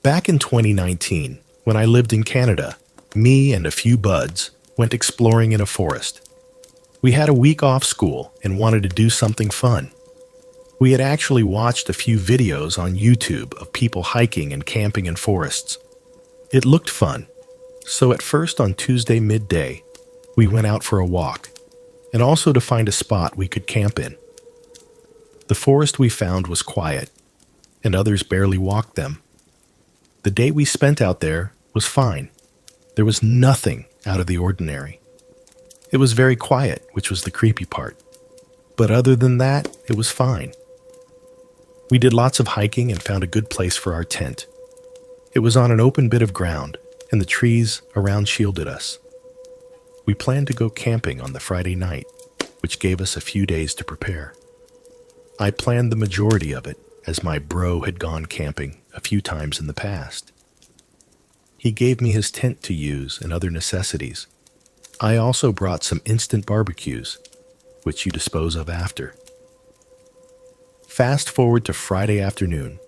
Back in 2019, when I lived in Canada, me and a few buds went exploring in a forest. We had a week off school and wanted to do something fun. We had actually watched a few videos on YouTube of people hiking and camping in forests. It looked fun, so at first on Tuesday midday, we went out for a walk, and also to find a spot we could camp in. The forest we found was quiet, and others barely walked them. The day we spent out there was fine. There was nothing out of the ordinary. It was very quiet, which was the creepy part. But other than that, it was fine. We did lots of hiking and found a good place for our tent. It was on an open bit of ground, and the trees around shielded us. We planned to go camping on the Friday night, which gave us a few days to prepare. I planned the majority of it, as my bro had gone camping a few times in the past. He gave me his tent to use and other necessities. I also brought some instant barbecues, which you dispose of after. Fast forward to Friday afternoon.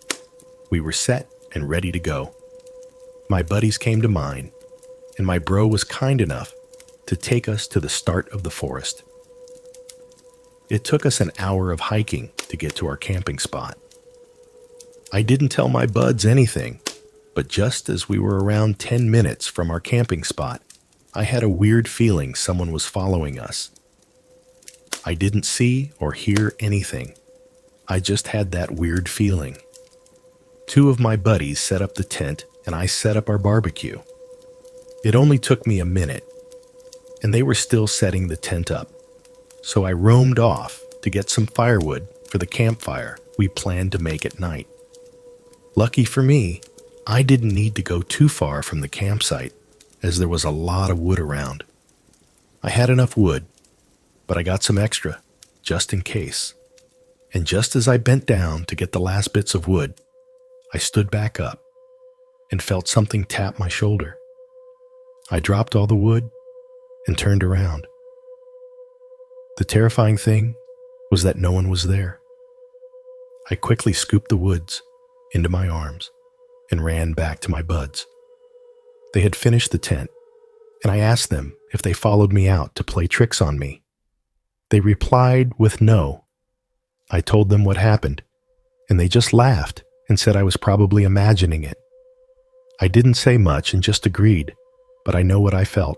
We were set and ready to go. My buddies came to mine, and my bro was kind enough to take us to the start of the forest. It took us an hour of hiking to get to our camping spot. I didn't tell my buds anything, but just as we were around 10 minutes from our camping spot, I had a weird feeling someone was following us. I didn't see or hear anything. I just had that weird feeling. Two of my buddies set up the tent, and I set up our barbecue. It only took me a minute, and they were still setting the tent up. So I roamed off to get some firewood for the campfire we planned to make at night. Lucky for me, I didn't need to go too far from the campsite, as there was a lot of wood around. I had enough wood, but I got some extra, just in case. And just as I bent down to get the last bits of wood, I stood back up and felt something tap my shoulder. I dropped all the wood and turned around. The terrifying thing was that no one was there. I quickly scooped the woods into my arms and ran back to my buds. They had finished the tent, and I asked them if they followed me out to play tricks on me. They replied with no. I told them what happened, and they just laughed and said I was probably imagining it. I didn't say much and just agreed, but I know what I felt.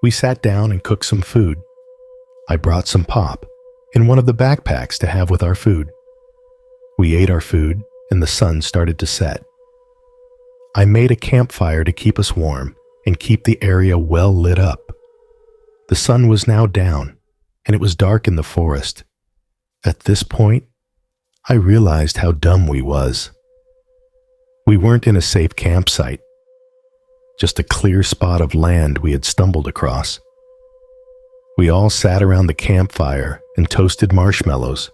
We sat down and cooked some food. I brought some pop in one of the backpacks to have with our food. We ate our food, and the sun started to set. I made a campfire to keep us warm and keep the area well lit up. The sun was now down, and it was dark in the forest. At this point, I realized how dumb we was. We weren't in a safe campsite, just a clear spot of land we had stumbled across. We all sat around the campfire and toasted marshmallows.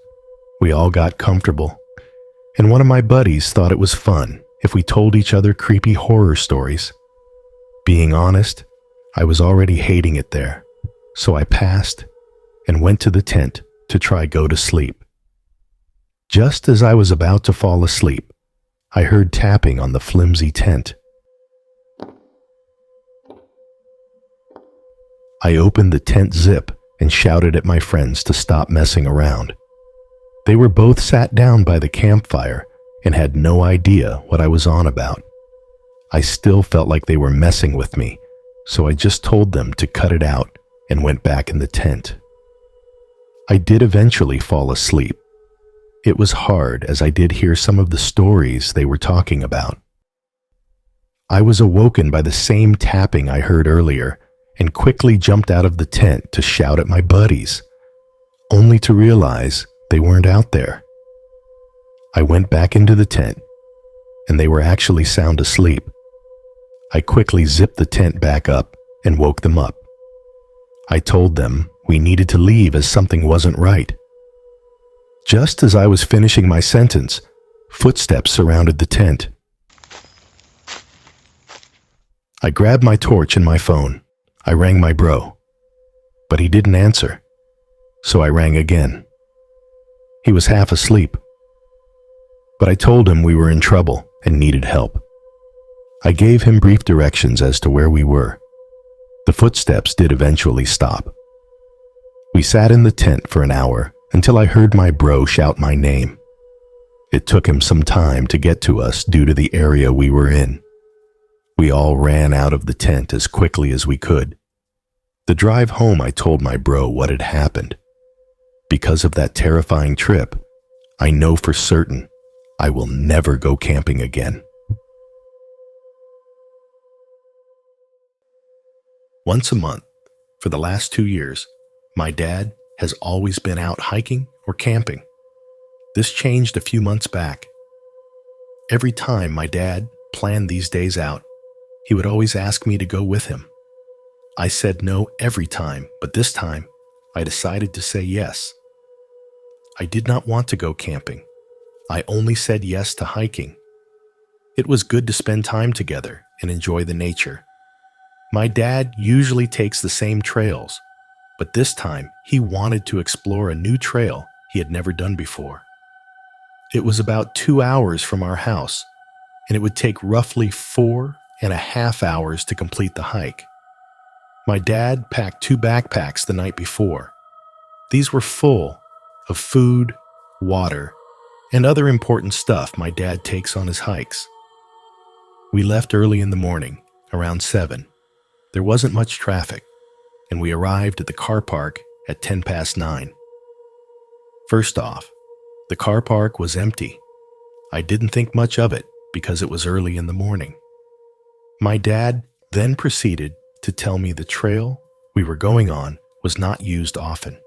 We all got comfortable, and one of my buddies thought it was fun if we told each other creepy horror stories. Being honest, I was already hating it there, so I passed and went to the tent to try go to sleep. Just as I was about to fall asleep, I heard tapping on the flimsy tent. I opened the tent zip and shouted at my friends to stop messing around. They were both sat down by the campfire and had no idea what I was on about. I still felt like they were messing with me, so I just told them to cut it out and went back in the tent. I did eventually fall asleep. It was hard as I did hear some of the stories they were talking about. I was awoken by the same tapping I heard earlier and quickly jumped out of the tent to shout at my buddies, only to realize they weren't out there. I went back into the tent, and they were actually sound asleep. I quickly zipped the tent back up and woke them up. I told them we needed to leave as something wasn't right. Just as I was finishing my sentence, footsteps surrounded the tent. I grabbed my torch and my phone. I rang my bro, but he didn't answer, so I rang again. He was half asleep, but I told him we were in trouble and needed help. I gave him brief directions as to where we were. The footsteps did eventually stop. We sat in the tent for an hour until I heard my bro shout my name. It took him some time to get to us due to the area we were in. We all ran out of the tent as quickly as we could. The drive home, I told my bro what had happened. Because of that terrifying trip, I know for certain I will never go camping again. Once a month, for the last 2 years, my dad has always been out hiking or camping. This changed a few months back. Every time my dad planned these days out, he would always ask me to go with him. I said no every time, but this time, I decided to say yes. I did not want to go camping. I only said yes to hiking. It was good to spend time together and enjoy the nature. My dad usually takes the same trails, but this time he wanted to explore a new trail he had never done before. It was about 2 hours from our house, and it would take roughly 4.5 hours to complete the hike. My dad packed 2 backpacks the night before. These were full of food, water, and other important stuff my dad takes on his hikes. We left early in the morning, around 7. There wasn't much traffic, and we arrived at the car park at 9:10. First off, the car park was empty. I didn't think much of it because it was early in the morning. My dad then proceeded to tell me the trail we were going on was not used often.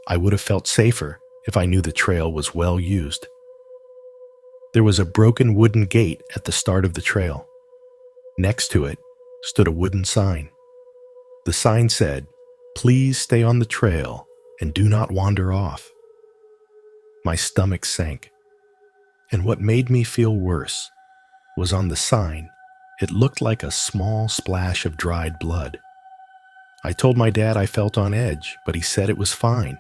I would have felt safer if I knew the trail was well used. There was a broken wooden gate at the start of the trail. Next to it stood a wooden sign. The sign said, "Please stay on the trail and do not wander off." My stomach sank. And what made me feel worse was on the sign, it looked like a small splash of dried blood. I told my dad I felt on edge, but he said it was fine,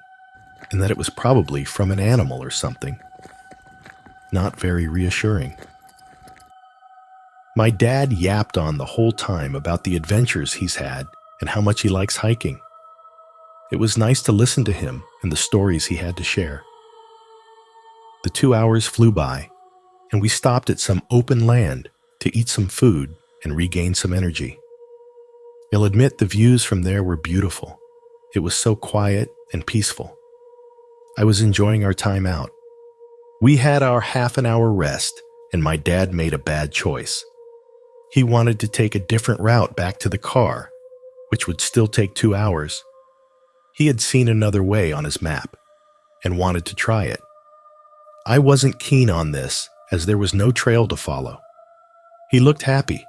and that it was probably from an animal or something. Not very reassuring. My dad yapped on the whole time about the adventures he's had and how much he likes hiking. It was nice to listen to him and the stories he had to share. The 2 hours flew by, and we stopped at some open land to eat some food and regain some energy. I'll admit the views from there were beautiful. It was so quiet and peaceful. I was enjoying our time out. We had our half-an-hour rest, and my dad made a bad choice. He wanted to take a different route back to the car, which would still take 2 hours. He had seen another way on his map and wanted to try it. I wasn't keen on this, as there was no trail to follow. He looked happy,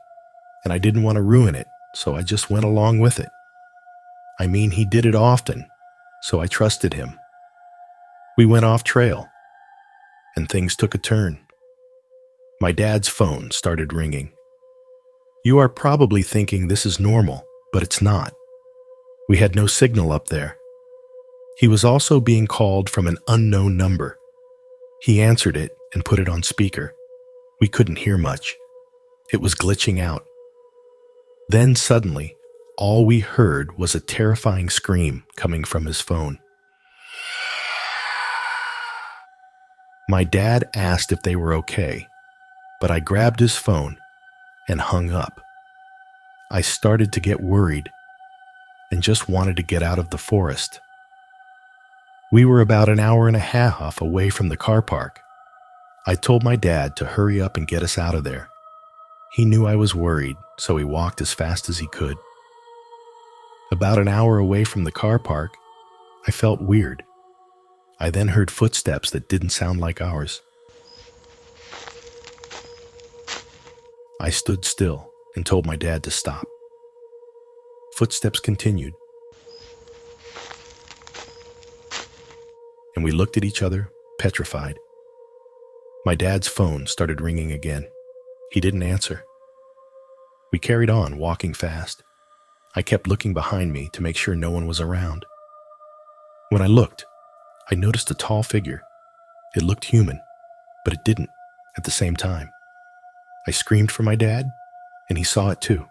and I didn't want to ruin it, so I just went along with it. I mean, he did it often, so I trusted him. We went off trail, and things took a turn. My dad's phone started ringing. You are probably thinking this is normal, but it's not. We had no signal up there. He was also being called from an unknown number. He answered it and put it on speaker. We couldn't hear much. It was glitching out. Then suddenly, all we heard was a terrifying scream coming from his phone. My dad asked if they were okay, but I grabbed his phone and hung up. I started to get worried and just wanted to get out of the forest. We were about an hour and a half away from the car park. I told my dad to hurry up and get us out of there. He knew I was worried, so he walked as fast as he could. About an hour away from the car park, I felt weird. I then heard footsteps that didn't sound like ours. I stood still and told my dad to stop. Footsteps continued, and we looked at each other, petrified. My dad's phone started ringing again. He didn't answer. We carried on, walking fast. I kept looking behind me to make sure no one was around. When I looked, I noticed a tall figure. It looked human, but it didn't at the same time. I screamed for my dad, and he saw it too.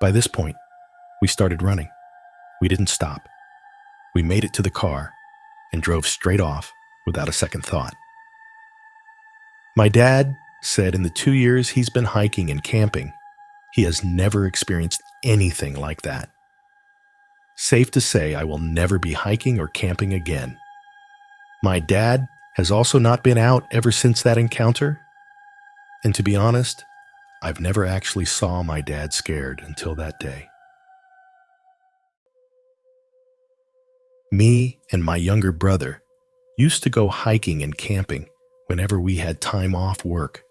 By this point, we started running. We didn't stop. We made it to the car and drove straight off without a second thought. My dad said in the 2 years he's been hiking and camping, he has never experienced anything like that. Safe to say, I will never be hiking or camping again. My dad has also not been out ever since that encounter. And to be honest, I've never actually saw my dad scared until that day. Me and my younger brother used to go hiking and camping whenever we had time off work.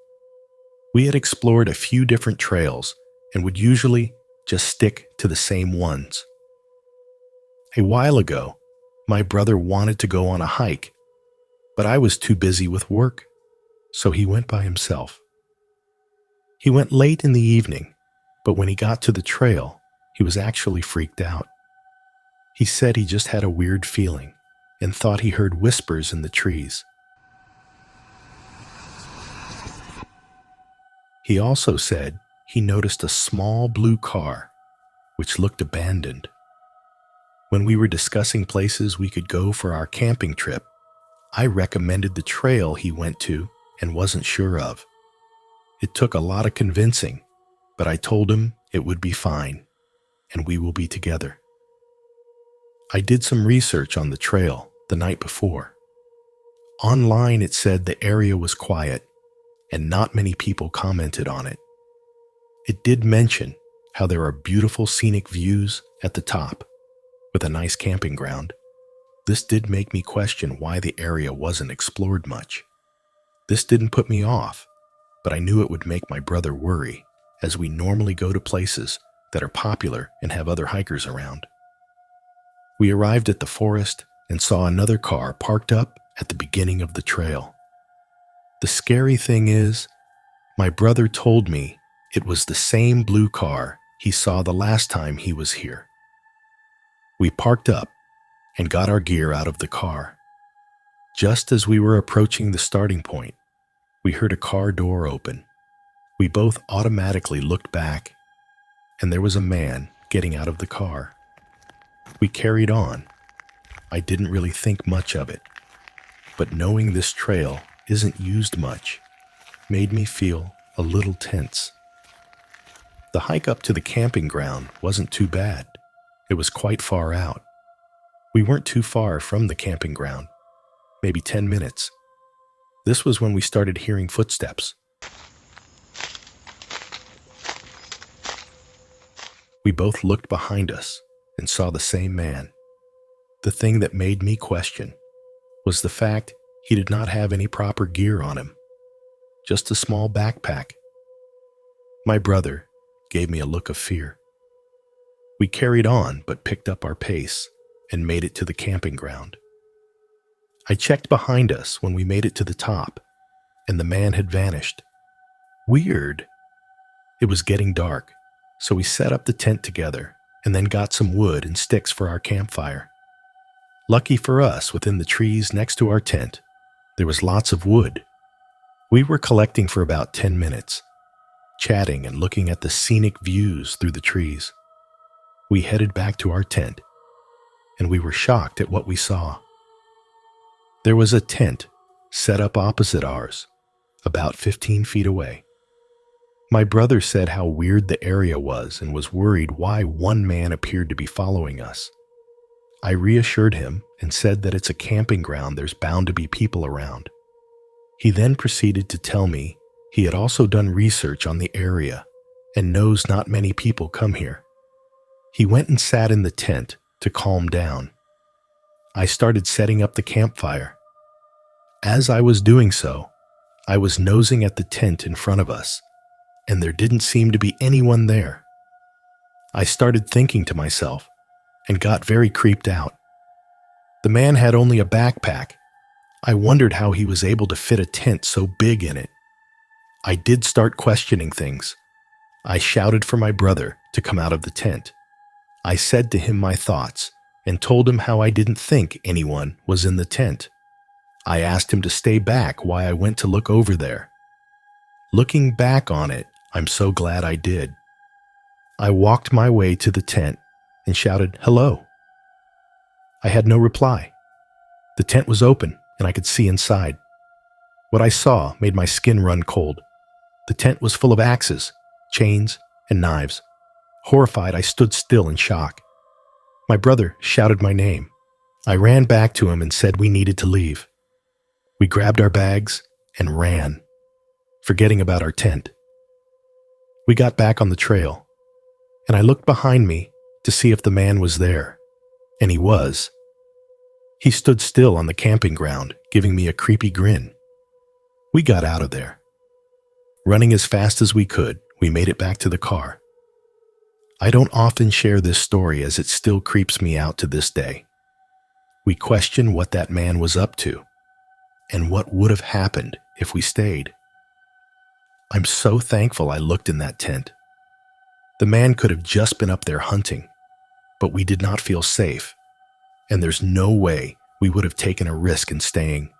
We had explored a few different trails and would usually just stick to the same ones. A while ago, my brother wanted to go on a hike, but I was too busy with work, so he went by himself. He went late in the evening, but when he got to the trail, he was actually freaked out. He said he just had a weird feeling and thought he heard whispers in the trees. He also said he noticed a small blue car, which looked abandoned. When we were discussing places we could go for our camping trip, I recommended the trail he went to and wasn't sure of. It took a lot of convincing, but I told him it would be fine, and we will be together. I did some research on the trail the night before. Online it said the area was quiet, and not many people commented on it. It did mention how there are beautiful scenic views at the top, with a nice camping ground. This did make me question why the area wasn't explored much. This didn't put me off, but I knew it would make my brother worry, as we normally go to places that are popular and have other hikers around. We arrived at the forest and saw another car parked up at the beginning of the trail. The scary thing is, my brother told me it was the same blue car he saw the last time he was here. We parked up and got our gear out of the car. Just as we were approaching the starting point, we heard a car door open. We both automatically looked back, and there was a man getting out of the car. We carried on. I didn't really think much of it, but knowing this trail isn't used much made me feel a little tense. The hike up to the camping ground wasn't too bad. It was quite far out. We weren't too far from the camping ground, maybe 10 minutes. This was when we started hearing footsteps. We both looked behind us and saw the same man. The thing that made me question was the fact he did not have any proper gear on him, just a small backpack. My brother gave me a look of fear. We carried on but picked up our pace and made it to the camping ground. I checked behind us when we made it to the top, and the man had vanished. Weird. It was getting dark, so we set up the tent together and then got some wood and sticks for our campfire. Lucky for us, within the trees next to our tent, there was lots of wood. We were collecting for about 10 minutes, chatting and looking at the scenic views through the trees. We headed back to our tent, and we were shocked at what we saw. There was a tent set up opposite ours, about 15 feet away. My brother said how weird the area was and was worried why one man appeared to be following us. I reassured him and said that it's a camping ground, there's bound to be people around. He then proceeded to tell me he had also done research on the area and knows not many people come here. He went and sat in the tent to calm down. I started setting up the campfire. As I was doing so, I was nosing at the tent in front of us, and there didn't seem to be anyone there. I started thinking to myself and got very creeped out. The man had only a backpack. I wondered how he was able to fit a tent so big in it. I did start questioning things. I shouted for my brother to come out of the tent. I said to him my thoughts and told him how I didn't think anyone was in the tent. I asked him to stay back while I went to look over there. Looking back on it, I'm so glad I did. I walked my way to the tent and shouted, "Hello." I had no reply. The tent was open and I could see inside. What I saw made my skin run cold. The tent was full of axes, chains, and knives. Horrified, I stood still in shock. My brother shouted my name. I ran back to him and said we needed to leave. We grabbed our bags and ran, forgetting about our tent. We got back on the trail, and I looked behind me to see if the man was there, and he was. He stood still on the camping ground, giving me a creepy grin. We got out of there. Running as fast as we could, we made it back to the car. I don't often share this story as it still creeps me out to this day. We question what that man was up to and what would have happened if we stayed. I'm so thankful I looked in that tent. The man could have just been up there hunting, but we did not feel safe, and there's no way we would have taken a risk in staying.